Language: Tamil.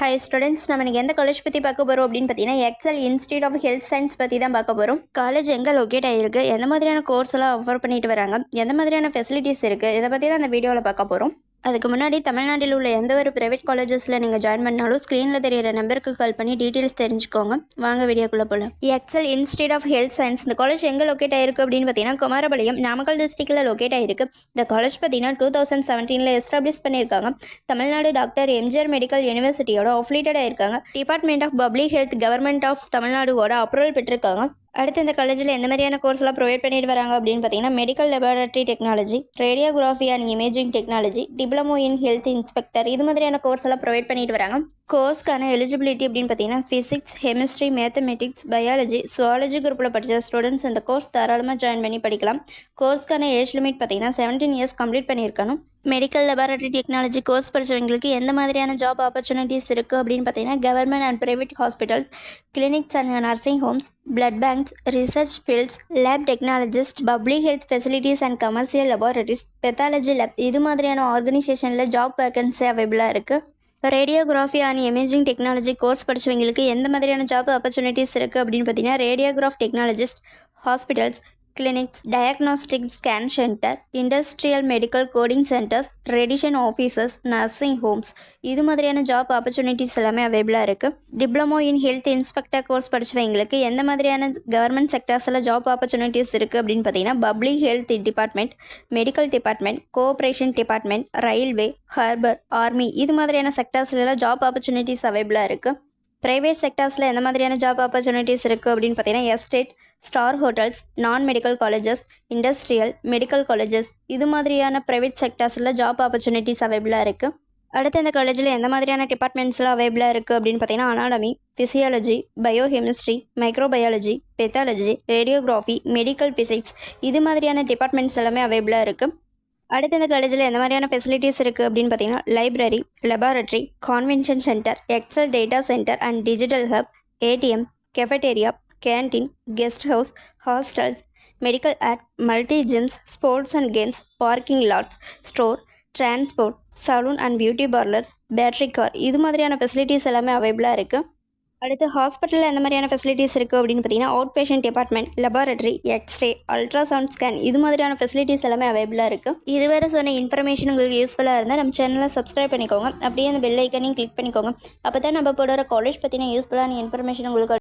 ஹாய் ஸ்டூடெண்ட்ஸ், நம்ம இன்றைக்கி எந்த காலேஜ் பற்றி பார்க்க போகிறோம் அப்படின்னு பார்த்தீங்கன்னா Excel institute of health science பற்றி தான் பார்க்க போகிறோம். காலேஜ் எங்கே லொக்கேட் ஆகிருக்கு, எந்த மாதிரியான கோர்ஸ் எல்லாம் ஆஃபர் பண்ணிட்டு வராங்க, எந்த மாதிரியான ஃபெசிலிட்டிஸ் இருக்குது, இதை பற்றி தான் அந்த வீடியோவில் பார்க்க போகிறோம். அதுக்கு முன்னாடி தமிழ்நாட்டில் உள்ள எந்த ஒரு ப்ரைவேட் காலேஜஸில் நீங்கள் ஜாயின் பண்ணாலும் ஸ்க்ரீனில் தெரியிற நம்பருக்கு கால் பண்ணி டீட்டெயில்ஸ் தெரிஞ்சுக்கோங்க. வாங்க வீடியோக்குள்ளே போகலாம். Excel institute of health science இந்த காலேஜ் எங்கே லொக்கேட் ஆகிருக்கு அப்படின்னு பார்த்தீங்கன்னா குமாரபாளையம், நாமக்கல் டிஸ்ட்ரிக்டில் லொக்கேட் ஆகிருக்கு. இந்த காலேஜ் பார்த்தீங்கன்னா 2017 எஸ்டாப்ளிஷ் பண்ணியிருக்காங்க. தமிழ்நாடு டாக்டர் எம்ஜிஆர் மெடிக்கல் யூனிவர்சிட்டியோட அஃபிலியேட்டட் ஆயிருக்காங்க. Department of public health government of தமிழ்நாடுவோட அப்ரூவல் பெற்றிருக்காங்க. அடுத்து இந்த காலேஜில் எந்த மாதிரியான கோர்ஸ்லாம் ப்ரொவைட் பண்ணிட்டு வராங்க அப்படின்னு பார்த்தீங்கன்னா medical laboratory technology, radiography and imaging technology, diploma in health inspector, இது மாதிரியான கோர்ஸ் எல்லாம் ப்ரொவைட் பண்ணிட்டு வராங்க. கோர்ஸ்க்கான எலிஜிபிலிட்டி அப்படின்னு பார்த்தீங்கன்னா physics, chemistry, mathematics, biology, zoology குரூப்பில் படித்த ஸ்டூடெண்ட்ஸ் இந்த கோர்ஸ் தாராளமாக ஜாயின் பண்ணி படிக்கலாம். கோர்ஸ்க்கான ஏஜ் லிமிட் பார்த்தீங்கன்னா 17 இயர்ஸ் கம்ப்ளீட் பண்ணியிருக்கணும். மெடிக்கல் லெபார்டரி டெக்னாலஜி கோர்ஸ் படித்தவங்களுக்கு எந்த மாதிரியான ஜாப் ஆப்பர்ச்சுனிட்டிஸ் இருக்குது அப்படின்னு பார்த்தீங்கன்னா government and private hospitals, clinics and nursing homes, blood banks, research fields, lab technologist, public health facilities and commercial laboratories, pathology lab, இது மாதிரியான ஆர்கனைசேஷனில் ஜாப் வேகன்சி அவைலபிளாக இருக்குது. Radiography and imaging technology course படித்தவங்களுக்கு எந்த மாதிரியான ஜாப் ஆப்பர்ச்சுனிட்டிஸ் இருக்குது அப்படின்னு பார்த்தீங்கன்னா radiograph technologist, hospitals, clinics, diagnostic scan centre, industrial medical coding centres, radiation offices, nursing homes, இது மாதிரியான ஜாப் ஆப்பர்ச்சுனிட்டிஸ் எல்லாமே அவைலபிளாக இருக்குது. Diploma in health inspector course படித்தவங்களுக்கு எந்த மாதிரியான கவர்மெண்ட் செக்டர்ஸில் ஜாப் ஆப்பர்ச்சுனிட்டிஸ் இருக்குது அப்படின்னு பார்த்தீங்கன்னா public health department, medical department, cooperation department, railway, harbour, army, இது மாதிரியான செக்டர்ஸ்லாம் ஜாப் ஆப்பர்ச்சுனிட்டிஸ் அவைலபிளாக இருக்குது. ப்ரைவேட் செக்டர்ஸில் எந்த மாதிரியான ஜாப் ஆப்பர்ச்சுனிட்டிஸ் இருக்குது அப்படின்னு பார்த்தீங்கன்னா எஸ்டேட், ஸ்டார் ஹோட்டல்ஸ், நான் medical colleges, industrial, medical colleges, இது மாதிரியான ப்ரைவேட் செக்டர்ஸில் ஜாப் ஆப்பர்ச்சுனிட்டிஸ் அவைலபிளாக இருக்குது. அடுத்து இந்த காலேஜில் எந்த மாதிரியான டிபார்ட்மெண்ட்ஸ்லாம் அவைலபிளாக இருக்குது அப்படின்னு பார்த்தீங்கன்னா anatomy, physiology, biochemistry, microbiology, pathology, radiography, medical physics, இது மாதிரியான டிபார்ட்மெண்ட்ஸ் எல்லாமே அவைலபிளாக இருக்குது. அடுத்து இந்த காலேஜில் எந்த மாதிரியான ஃபெசிலிட்டிஸ் இருக்குது அப்படின்னு பார்த்தீங்கன்னா library, laboratory, convention centre, Excel data centre and digital hub, ATM, cafeteria, canteen, guest house, hostels, medical aid, multi gyms, sports and games, parking lots, store, transport, saloon and beauty parlours, battery car, இது மாதிரியான ஃபெசிலிட்டிஸ் எல்லாமே அவைலபிளாக இருக்குது. அடுத்து ஹாஸ்பிட்டலில் எந்த மாதிரியான ஃபெசிலிட்டிஸ் இருக்குது அப்படின்னு பார்த்தீங்கன்னா out patient department, laboratory, x-ray, ultrasound scan, இது மாதிரியான ஃபெசிலிட்டிஸ் எல்லாமே அவைலபிளாக இருக்குது. இதுவரை சொன்ன இன்ஃபர்மேஷன் உங்களுக்கு யூஸ்ஃபுல்லாக இருந்தால் நம்ம சேனலை சப்ஸ்கிரைப் பண்ணிக்கோங்க. அப்படியே அந்த பெல் ஐக்கனையும் கிளிக் பண்ணிக்கோங்க. அப்போ தான் நம்ம போடுற காலேஜ் பற்றின யூஸ்ஃபுல்லான இன்ஃபர்மேஷன் உங்களுக்கு